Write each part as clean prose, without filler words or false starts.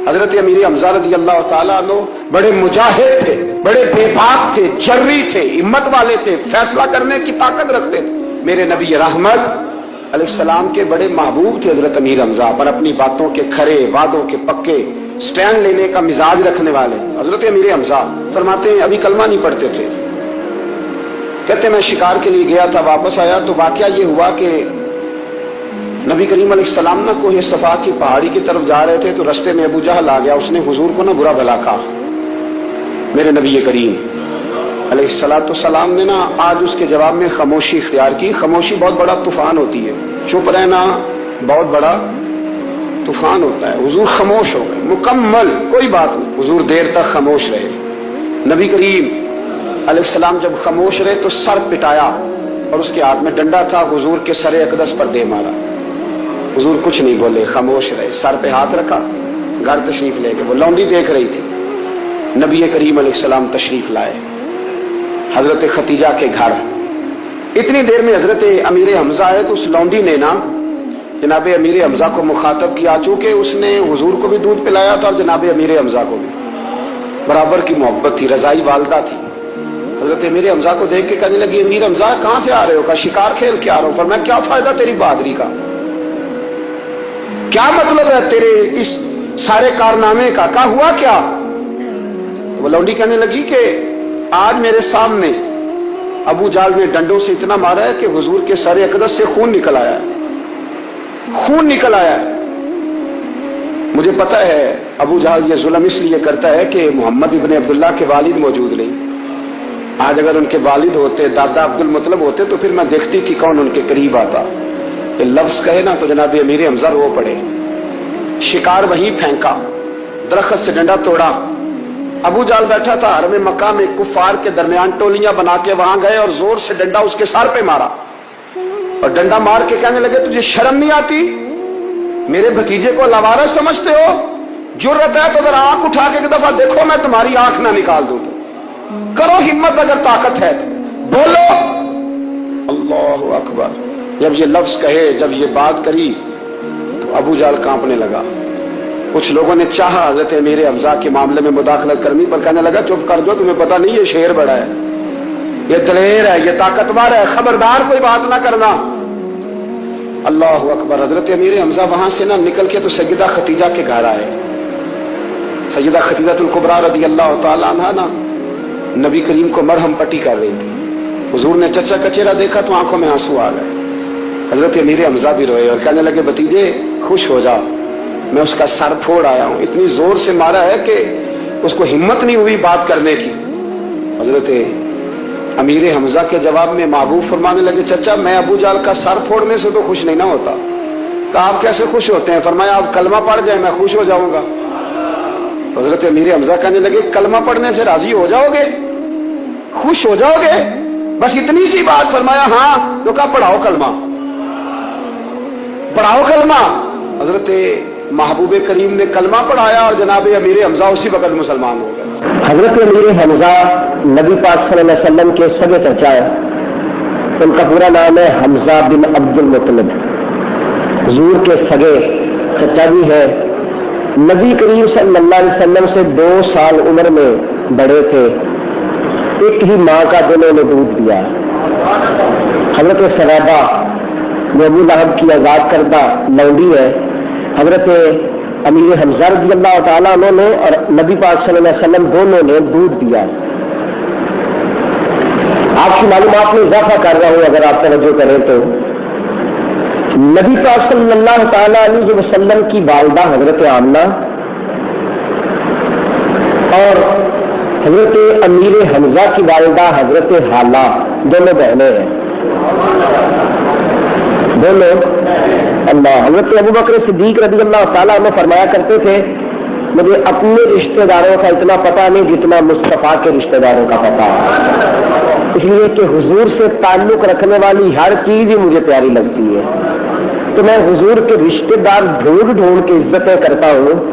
حضرت امیر حمزہ رضی اللہ تعالیٰ عنہ بڑے مجاہد تھے، بڑے بے باک تھے، جری تھے، ہمت والے تھے، فیصلہ کرنے کی طاقت رکھتے تھے۔ میرے نبی رحمت علیہ السلام کے بڑے محبوب تھے حضرت امیر حمزہ، پر اپنی باتوں کے کھرے، وعدوں کے پکے، سٹینڈ لینے کا مزاج رکھنے والے حضرت امیر حمزہ فرماتے ہیں ابھی کلمہ نہیں پڑھتے تھے، کہتے میں شکار کے لیے گیا تھا، واپس آیا تو واقعہ یہ ہوا کہ نبی کریم علیہ السلام نہ کوہ صفا کی پہاڑی کی طرف جا رہے تھے تو رستے میں ابو جہل آ گیا، اس نے حضور کو نہ برا بھلا کہا۔ میرے نبی کریم علیہ السلام نے نا آج اس کے جواب میں خاموشی اختیار کی۔ خاموشی بہت بڑا طوفان ہوتی ہے، چپ رہنا بہت بڑا طوفان ہوتا ہے۔ حضور خاموش ہو گئے، مکمل کوئی بات نہیں، حضور دیر تک خاموش رہے۔ نبی کریم علیہ السلام جب خاموش رہے تو سر پٹایا اور اس کے ہاتھ میں ڈنڈا تھا، حضور کے سر اقدس پر دے مارا۔ حضور کچھ نہیں بولے، خاموش رہے، سر پہ ہاتھ رکھا، گھر تشریف لے کے وہ لونڈی دیکھ رہی تھی۔ نبی کریم علیہ السلام تشریف لائے حضرت ختیجہ کے گھر۔ اتنی دیر میں حضرت امیر حمزہ آئے تو اس لونڈی نے نا جناب امیر حمزہ کو مخاطب کیا، چونکہ اس نے حضور کو بھی دودھ پلایا تھا اور جناب امیر حمزہ کو بھی برابر کی محبت تھی، رضائی والدہ تھی۔ حضرت امیر حمزہ کو دیکھ کے کہنے لگی امیر حمزہ کہاں سے آ رہے ہو؟ کہا شکار کھیل کے آ رہا ہوں۔ فرمایا کیا فائدہ تیری بہادری کا، کیا مطلب ہے تیرے اس سارے کارنامے کا، کہا ہوا کیا؟ تو وہ لونڈی کہنے لگی کہ آج میرے سامنے ابو جہل نے ڈنڈوں سے اتنا مارا ہے کہ حضور کے سر اقدس سے خون نکل آیا ہے، خون نکل آیا ہے۔ مجھے پتا ہے ابو جہل یہ ظلم اس لیے کرتا ہے کہ محمد ابن عبداللہ کے والد موجود نہیں۔ آج اگر ان کے والد ہوتے، دادا عبد المطلب ہوتے تو پھر میں دیکھتی کہ کون ان کے قریب آتا۔ یہ لفظ کہے نا تو جناب امیر حمزہ رو پڑے، شکار وہیں پھینکا، درخت سے ڈنڈا توڑا۔ ابو جہل بیٹھا تھا حرم مکہ میں، کفار کے درمیان ٹولیاں بنا کے وہاں گئے اور زور سے ڈنڈا اس کے سر پہ مارا اور ڈنڈا مار کے کہنے لگے تجھے شرم نہیں آتی؟ میرے بھتیجے کو لاوارث سمجھتے ہو؟ جرت ہے تو ذرا آنکھ اٹھا کے ایک دفعہ دیکھو، میں تمہاری آنکھ نہ نکال دوں تو کرو ہمت، اگر طاقت ہے تو بولو۔ اللہ اکبر۔ جب یہ لفظ کہے، جب یہ بات کری تو ابو جہل کانپنے لگا۔ کچھ لوگوں نے چاہا حضرت امیر حمزہ کے معاملے میں مداخلت کرنی، پر کہنے لگا چپ کر دو، تمہیں پتہ نہیں یہ شیر بڑا ہے، یہ دلیر ہے، یہ طاقتور ہے، خبردار کوئی بات نہ کرنا۔ اللہ اکبر۔ حضرت امیر حمزہ وہاں سے نہ نکل کے تو سیدہ ختیجہ کے گھر آئے۔ سیدہ ختیجہ الکبریٰ رضی اللہ تعالیٰ عنہا نا نبی کریم کو مرہم پٹی کر رہی تھی۔ حضور نے چچا کچیرا دیکھا تو آنکھوں میں آنسو آ گئے۔ حضرت امیر حمزہ بھی روئے اور کہنے لگے بھتیجے خوش ہو جا، میں اس کا سر پھوڑ آیا ہوں۔ اتنی زور سے مارا ہے کہ اس کو ہمت نہیں ہوئی بات کرنے کی۔ حضرت امیر حمزہ کے جواب میں محبوب فرمانے لگے چچا میں ابو جہل کا سر پھوڑنے سے تو خوش نہیں نہ ہوتا۔ کہا آپ کیسے خوش ہوتے ہیں؟ فرمایا آپ کلمہ پڑھ جائیں میں خوش ہو جاؤں گا۔ تو حضرت امیر حمزہ کہنے لگے کلمہ پڑھنے سے راضی ہو جاؤ گے، خوش ہو جاؤ گے، بس اتنی سی بات؟ فرمایا ہاں۔ تو کہا پڑھاؤ کلمہ، پڑھاؤ کلمہ۔ حضرت محبوب کریم نے کلمہ پڑھایا اور جناب امیر حمزہ اسی وقت مسلمان ہو گئے۔ حضرت امیر حمزہ نبی پاک صلی اللہ علیہ وسلم کے سگے چچا ہے، ان کا پورا نام ہے حمزہ بن عبد المطلب، حضور کے سگے چچا بھی ہے۔ نبی کریم صلی اللہ علیہ وسلم سے 2 سال عمر میں بڑے تھے، ایک ہی ماں کا دونوں نے دودھ دیا۔ حضرت سویدہ جو ابو لہب کی آزاد کردہ لونڈی ہے، حضرت امیر حمزہ رضی اللہ تعالیٰ عنہ نے اور نبی پاک صلی اللہ علیہ وسلم دونوں نے دودھ دیا۔ آپ کی معلومات میں اضافہ کر رہا ہوں اگر آپ توجہ کریں تو نبی پاک صلی اللہ تعالیٰ علیہ وسلم کی والدہ حضرت آمنہ اور حضرت امیر حمزہ کی والدہ حضرت حالہ دونوں بہنیں ہیں، دونوں اللہ۔ حضرت ابو بکر صدیق رضی اللہ تعالیٰ عنہ فرمایا کرتے تھے مجھے اپنے رشتہ داروں کا اتنا پتہ نہیں جتنا مصطفیٰ کے رشتہ داروں کا پتہ ہے، اس لیے کہ حضور سے تعلق رکھنے والی ہر چیز ہی مجھے پیاری لگتی ہے، تو میں حضور کے رشتہ دار ڈھونڈ ڈھونڈ کے عزتیں کرتا ہوں،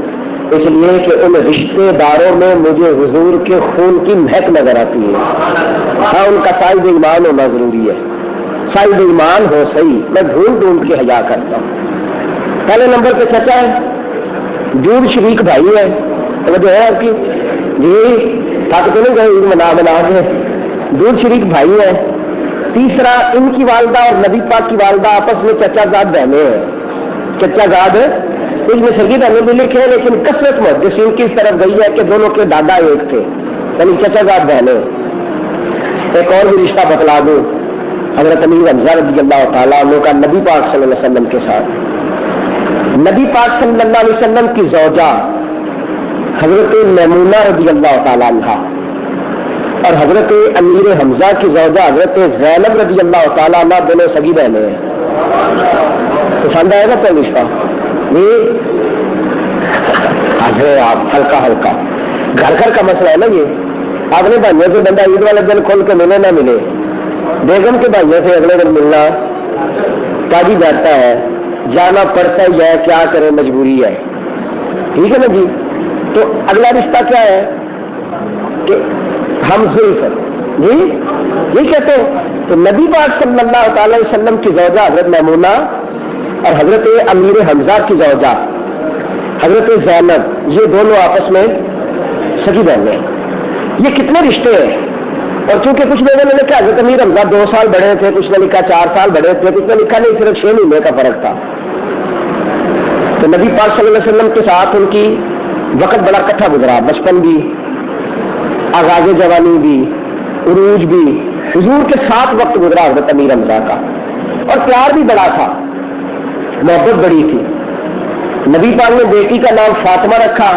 اس لیے کہ ان رشتہ داروں میں مجھے حضور کے خون کی مہک نظر آتی ہے۔ ہاں ان کا صاحب ایمان ہونا ضروری ہے، صاحب ایمان ہو صحیح، میں ڈھونڈ ڈھونڈ کے حیا کرتا ہوں۔ پہلے نمبر پہ چچا ہے، دودھ شریک بھائی ہے، تو جو ہے آپ کی جی تھک تو نہیں گئے منا کے، دودھ شریک بھائی ہے۔ تیسرا ان کی والدہ اور نبی پاک کی والدہ آپس میں چچا زاد بہنیں ہیں، چچا زاد اس میں سرگی بہنیں بھی لکھے، لیکن کثرت محدثین کی طرف گئی ہے کہ دونوں کے دادا ایک تھے، یعنی چچا زاد بہنیں۔ ایک اور بھی رشتہ بتلا دوں، حضرت امیر حمزہ رضی اللہ تعالیٰ عنہ کا نبی پاک صلی اللہ علیہ وسلم کے ساتھ، نبی پاک صلی اللہ علیہ وسلم کی زوجہ حضرت میمونہ رضی اللہ تعالیٰ عنہ اور حضرت امیر حمزہ کی زوجہ حضرت زینب رضی اللہ تعالیٰ عنہ دونوں سگی بہنیں ہیں۔ پسند آئے گا تو رشتہ یہ آپ ہلکا ہلکا گھر گھر کا مسئلہ ہے نا یہ، آپ نے بھائیوں سے بندہ عید والے دن کھول کے ملے نہ ملے، بیگم کے بھائیوں سے اگلے دن ملنا تاجی جاتا ہے، جانا پڑتا ہی ہے، کیا کرے مجبوری ہے، ٹھیک ہے نا جی۔ تو اگلا رشتہ کیا ہے کہ ہم زلف جی یہ کہتے ہیں، تو نبی پاک صلی اللہ تعالی وسلم کی زوجہ حضرت میمونہ اور حضرت امیر حمزہ کی زوجہ حضرت زینب، یہ دونوں آپس میں سگی بہنیں ہیں۔ یہ کتنے رشتے ہیں، اور چونکہ کچھ لوگوں نے لکھا حضرت امیر حمزہ 2 سال بڑے تھے، کچھ نے لکھا 4 سال بڑے تھے، کچھ نے لکھا نہیں صرف 6 مہینے کا فرق تھا۔ تو نبی پاک صلی اللہ علیہ وسلم کے ساتھ ان کی وقت بڑا کٹھا گزرا، بچپن بھی، آغاز جوانی بھی، عروج بھی، حضور کے ساتھ وقت گزرا حضرت امیر حمزہ کا، اور پیار بھی بڑا تھا، محبت بڑی تھی۔ نبی پاک نے بیٹی کا نام فاطمہ رکھا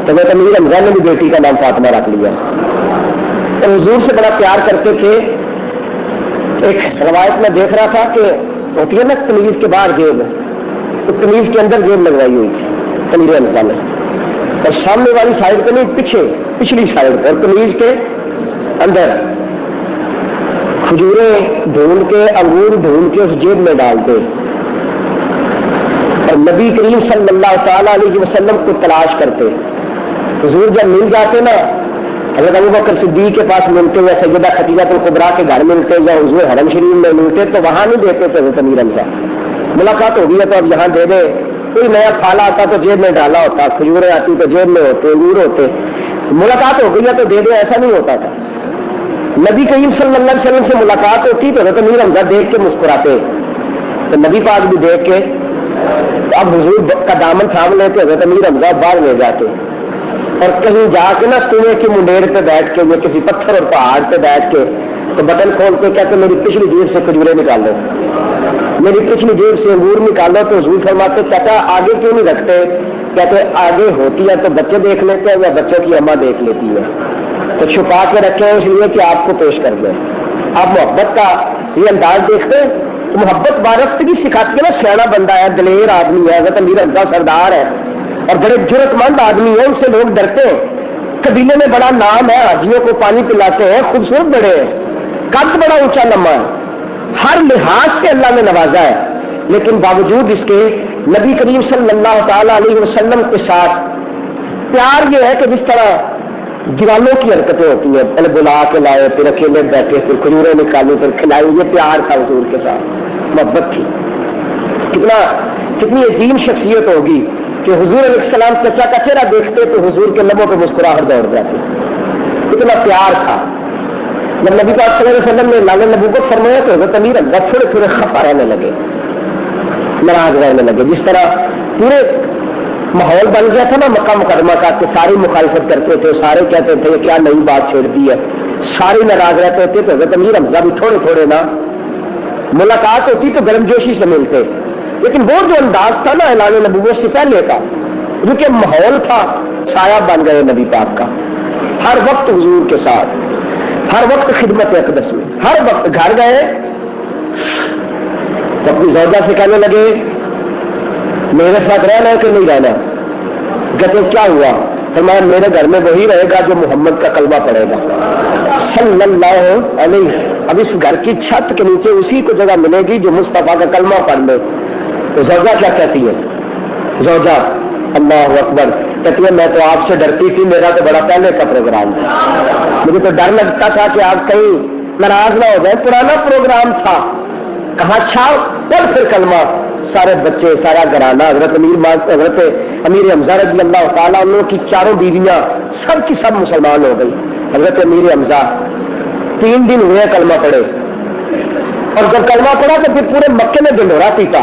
تو حضرت امیر حمزہ نے بھی بیٹی کا نام فاطمہ رکھ لیا، اور حضور سے بڑا پیار کرتے تھے۔ ایک روایت میں دیکھ رہا تھا کہ ہوتی ہے نا قمیض کے باہر جیب، تو قمیض کے اندر جیب لگوائی ہوئی تھی امیر حمزہ نے، اور سامنے والی سائڈ پہ نہیں، پیچھے پچھلی سائڈ، اور قمیض کے اندر کھجوریں ڈھونڈ کے، انگور ڈھونڈ کے اس جیب میں ڈالتے، اور نبی کریم صلی اللہ تعالی علیہ وسلم کو تلاش کرتے۔ حضور جب مل جاتے نا، حضرت ابوبکر صدیق کے پاس ملتے یا سیدہ خدیجہ الکبریٰ کے گھر ملتے یا حضور حرم شریف میں ملتے، تو وہاں نہیں دیتے تھے حضرت امیر حمزہ۔ ملاقات ہو گئی ہے تو اب یہاں دے دے، کوئی نیا پھال آتا تو جیب میں ڈالا ہوتا، کھجوریں آتی تو جیب میں ہوتے، انگور ہوتے، ملاقات ہو گئی ہے تو دے دے، ایسا نہیں ہوتا تھا۔ نبی کریم صلی اللہ علیہ وسلم سے ملاقات ہوتی تو حضرت امیر حمزہ دیکھ کے مسکراتے، تو نبی پاک بھی دیکھ کے اب حضور کا دامن تھام لیتے، حضرت امیر حمزہ باہر لے جاتے، اور کہیں جا کے نا کنویں کی منڈیر پہ بیٹھ کے یا کسی پتھر اور پہاڑ پہ بیٹھ کے تو بٹن کھول کے کہتے میری پچھلی جیب سے کھجورے نکالو، میری پچھلی جیب سے انگور نکالو، تو حضور فرماتے چاچا آگے کیوں نہیں رکھتے؟ کہتے آگے ہوتی ہے تو بچے دیکھ لیتے ہیں یا بچوں کی اماں دیکھ لیتی ہے، تو چھپا کے رکھے اس لیے کہ آپ کو پیش کر دیں۔ آپ محبت کا یہ انداز دیکھتے ہیں، محبت وارفتگی سکھاتی ہے نا، سیاح بندہ ہے، دلیر آدمی ہے، حضرت امیر حمزہ سردار ہے اور بڑے جرت مند آدمی ہے، ان سے لوگ ڈرتے ہیں، قبیلے میں بڑا نام ہے، حاجیوں کو پانی پلاتے ہیں، خوبصورت بڑے ہیں، قد بڑا اونچا لمبا ہے، ہر لحاظ سے اللہ نے نوازا ہے، لیکن باوجود اس کے نبی کریم صلی اللہ تعالی علیہ وسلم کے ساتھ پیار یہ ہے کہ جس طرح دیوانوں کی حرکتیں ہوتی ہیں، پہلے بلا کے لائے، پھر اکیلے بیٹھے، پھر کھجوریں نکالی، پھر کھلائی، یہ پیار تھا حضور کے ساتھ، محبت تھی۔ کتنی عظیم شخصیت ہوگی کہ حضور علیہ السلام چچا کا چہرہ دیکھتے تو حضور کے لبوں پہ مسکراہٹ دوڑ جاتی، اتنا پیار تھا۔ جب نبی پاک صلی اللہ علیہ وسلم نے اعلان نبوت فرمایا تو حضرت امیر حمزہ تھوڑے تھوڑے خفا رہنے لگے، ناراض رہنے لگے، جس طرح پورے ماحول بن گیا تھا نا مکہ مکرمہ کا کہ ساری مخالفت کرتے تھے، سارے کہتے تھے کیا نئی بات چھیڑ دی ہے، سارے ناراض رہتے تھے، تو حضرت امیر حمزہ بھی تھوڑے تھوڑے نا ملاقات ہوتی تو گرم جوشی سے ملتے، لیکن وہ جو انداز تھا نا اعلان نبوت سے پہلے کا، کیونکہ ماحول تھا، سایہ بن گئے نبی پاک کا، ہر وقت حضور کے ساتھ، ہر وقت خدمت اقدس میں، ہر وقت گھر گئے تو اپنی زوجہ سے کہنے لگے میرے ساتھ رہنا ہے کہ نہیں رہنا؟ کہتے کیا ہوا؟ فرمایا میرے گھر میں وہی رہے گا جو محمد کا کلمہ پڑھے گا صلی اللہ علیہ۔ اب اس گھر کی چھت کے نیچے اسی کو جگہ ملے گی جو مصطفیٰ کا کلمہ پڑھ لے۔ تو زوجہ کیا کہتی ہے؟ زوجہ اللہ اکبر کہتی ہے میں تو آپ سے ڈرتی تھی، میرا تو بڑا پہلے کا پروگرام تھا، مجھے تو ڈر لگتا تھا کہ آپ کہیں ناراض نہ ہو جائے، پرانا پروگرام تھا، کہاں چھاؤ پڑھ پھر کلمہ، سارے بچے سارا گھرانہ حضرت امیر حمزہ رضی اللہ تعالیٰ عنہ کی چاروں بیویاں سب کی سب مسلمان ہو گئی. حضرت امیر حمزہ 3 دن ہوئے کلمہ پڑھے, اور جب کلمہ پڑھا تو پھر پورے مکے میں ڈنڈورا پیٹا,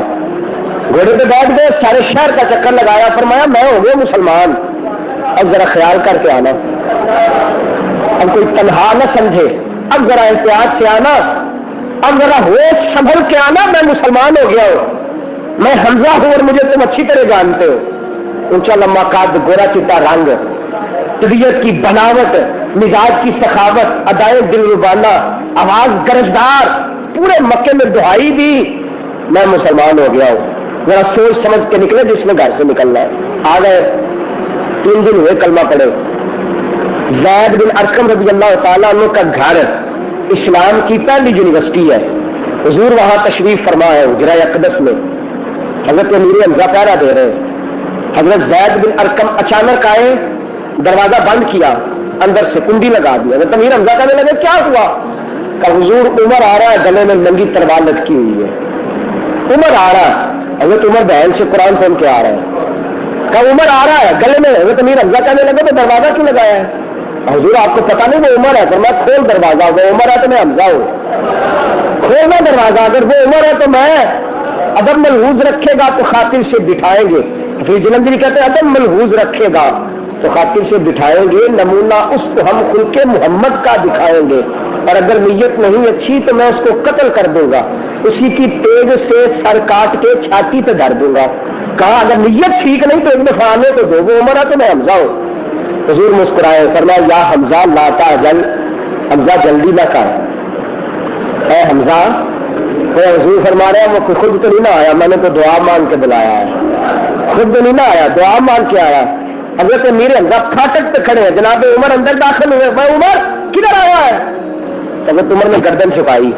گھوڑے پہ بیٹھ گئے, سارے شہر کا چکر لگایا, فرمایا میں ہو گیا مسلمان, اب ذرا خیال کر کے آنا, اب کوئی تنہا نہ سمجھے, اب ذرا احتیاط سے آنا, اب ذرا ہوش سنبھل کے آنا, میں مسلمان ہو گیا ہوں, میں حمزہ ہوں اور مجھے تم اچھی طرح جانتے ہو. اونچا لمبا قد, گورا چٹا رنگ, طبیعت کی بناوٹ, مزاج کی سخاوت, ادائے دل ربانہ, آواز گرجدار, پورے مکے میں دہائی دی میں مسلمان ہو گیا ہوں. ذرا سوچ سمجھ کے نکلے جس میں گھر سے نکلنا ہے. آ گئے, 3 دن ہوئے کلمہ پڑھے. زید بن ارقم رضی اللہ تعالیٰ عنہ کا گھر اسلام کی پہلی یونیورسٹی ہے. حضور وہاں تشریف فرما ہے حجرہ اقدس میں, حضرت امیر حمزہ پہرا دے رہے. حضرت زید بن ارقم اچانک آئے, دروازہ بند کیا, اندر سے کنڈی لگا دی. حضرت امیر حمزہ کہنے لگے کیا ہوا؟ کہ حضور عمر آ رہا ہے, گلے میں ننگی تلوار لٹکی ہوئی ہے. عمر آ رہا ہے, حضرت عمر بہن سے قرآن سن کے آ رہا ہے. کہ عمر آ رہا ہے گلے میں. حضرت امیر حمزہ کہنے لگے تو دروازہ کیوں لگایا ہے؟ حضور آپ کو پتا نہیں وہ عمر ہے. میں کھول دروازہ, وہ عمر ہے تو میں حمزہ ہوں, کھولنا دروازہ. اگر وہ عمر ہے تو میں, ادب ملحوظ رکھے گا تو خاطر سے بٹھائیں گے. پھر جلندری کہتے ہیں ادب ملحوظ رکھے گا تو خاطر سے بٹھائیں گے, نمونہ اس کو ہم خلق محمد کا دکھائیں گے, اور اگر نیت نہیں اچھی تو میں اس کو قتل کر دوں گا, اسی کی تیز سے سر کاٹ کے چھاتی پہ دھر دوں گا. کہا اگر نیت ٹھیک نہیں تو ایک دفعہ آنے تو دو, وہ عمر ہے تو میں حمزہ ہوں. حضور مسکرائے, فرمایا یا حمزہ لا تعجل, حمزہ جلدی نہ کر. اے حمزہ, حضور فرما رہے ہیں وہ خود تو نہیں نہ آیا, میں نے تو دعا مانگ کے بلایا ہے, خود تو نہیں نہ آیا, دعا مانگ کے آیا. حضرت امیر حمزہ پھاٹک پہ کھڑے ہیں, جناب عمر اندر داخل ہوئے. میں عمر کدھر آیا ہے؟ حضرت عمر نے گردن چھپائی,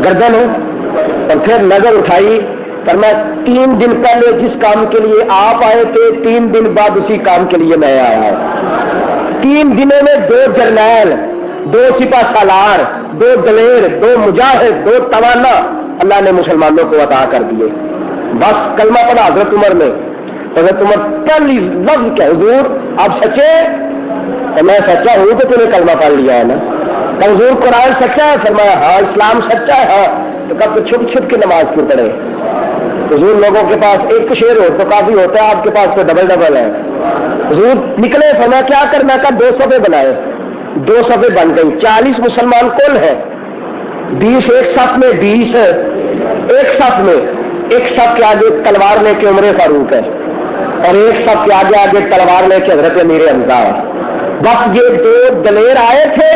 گردن اور پھر نظر اٹھائی. فرمایا 3 دن پہلے جس کام کے لیے آپ آئے تھے 3 دن بعد اسی کام کے لیے میں آیا ہوں. 3 دنوں میں 2 جرنیل, 2 سپہ سالار, 2 دلیر, 2 مجاہد, 2 توانا اللہ نے مسلمانوں کو عطا کر دیے. بس کلمہ پڑھا حضرت عمر نے. حضرت عمر پہلی لفظ کیا, حضور آپ سچے؟ تو میں سچا ہوں تو تم نے کلمہ پڑھ لیا ہے نا. حضور قرآن سچا ہے؟ فرمایا ہاں. اسلام سچا ہے؟ ہاں. تو کب تو چھپ چھپ کے نماز کیوں پڑھے؟ حضور لوگوں کے پاس ایک شعر ہو تو کافی ہوتا ہے, آپ کے پاس تو ڈبل ہے. حضور نکلے, فرمایا کیا کرنا کا, 2 صفحے بنائے. 2 صفحے بن گئی. 40 مسلمان کل ہے, 20 ایک صف میں, 20 ایک صف میں. ایک صف کے آگے تلوار لے کے عمر فاروق ہے, اور ایک صف کے آگے آگے تلوار لے کے حضرت امیر حمزہ ہے. بس یہ 2 دلیر آئے تھے.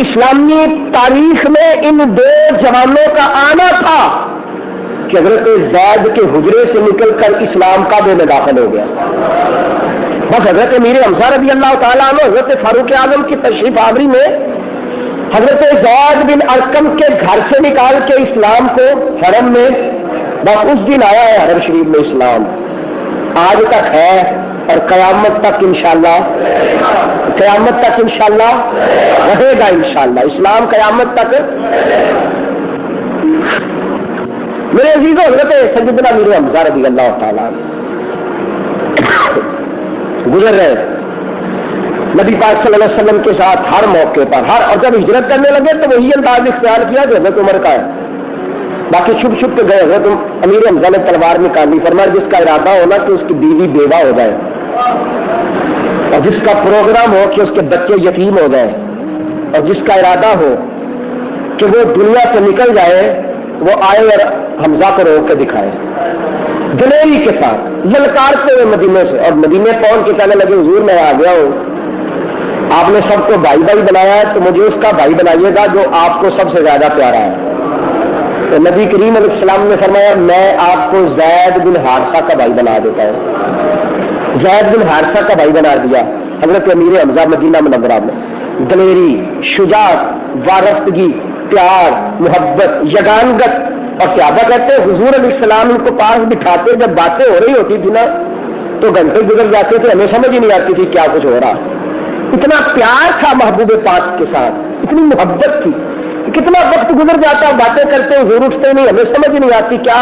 اسلامی تاریخ میں ان 2 جوانوں کا آنا تھا کہ حضرت زید کے حجرے سے نکل کر اسلام کعبے میں داخل ہو گیا. بس حضرت امیر حمزہ رضی اللہ تعالیٰ عنہ حضرت فاروق اعظم کی تشریف آوری میں حضرت زید بن ارقم کے گھر سے نکال کے اسلام کو حرم میں, بس اس دن آیا ہے حرم شریف میں اسلام. آج تک ہے اور قیامت تک انشاءاللہ, قیامت تک انشاءاللہ رہے گا. انشاءاللہ اسلام قیامت تک. میرے عزیزوں, حضرت سیدنا امیر حمزہ رضی اللہ تعالیٰ گزر رہے نبی پاک صلی اللہ علیہ وسلم کے ساتھ ہر موقع پر, ہر, اور جب ہجرت کرنے لگے تو وہی انداز اختیار کیا جو حضرت عمر کا ہے. باقی چھپ چھپ کے گئے. حضرت امیر حمزہ نے تلوار نکالی. فرمایا جس کا ارادہ ہونا کہ اس کی بیوی بیوہ ہو جائے, اور جس کا پروگرام ہو کہ اس کے بچے یتیم ہو جائیں, اور جس کا ارادہ ہو کہ وہ دنیا سے نکل جائے, وہ آئے اور حمزہ کو روک کے دکھائے دلیری کے ساتھ, للکارتے ہوئے مدینے سے. اور مدینے پہنچ کے کہنے لگے حضور میں آ گیا ہوں, آپ نے سب کو بھائی بھائی بنایا ہے تو مجھے اس کا بھائی بنائیے گا جو آپ کو سب سے زیادہ پیارا ہے. تو نبی کریم علیہ السلام نے فرمایا میں آپ کو زید بن حارثہ کا بھائی بنا دیتا ہوں. زید بن حارثہ کا بھائی بنا دیا. حضرت امیر حمزہ مدینہ منورہ میں دلیری, شجاعت, وارفتگی, پیار, محبت, یگانگت. اور صحابہ کہتے ہیں حضور علیہ السلام ان کو پاس بٹھاتے, جب باتیں ہو رہی ہوتی تھی نا تو گھنٹے گزر جاتے تھے, ہمیں سمجھ ہی نہیں آتی تھی کیا کچھ ہو رہا. اتنا پیار تھا محبوب پاک کے ساتھ, اتنی محبت تھی. کتنا وقت گزر جاتا, باتیں کرتے حضور اٹھتے نہیں, ہمیں سمجھ نہیں آتی کیا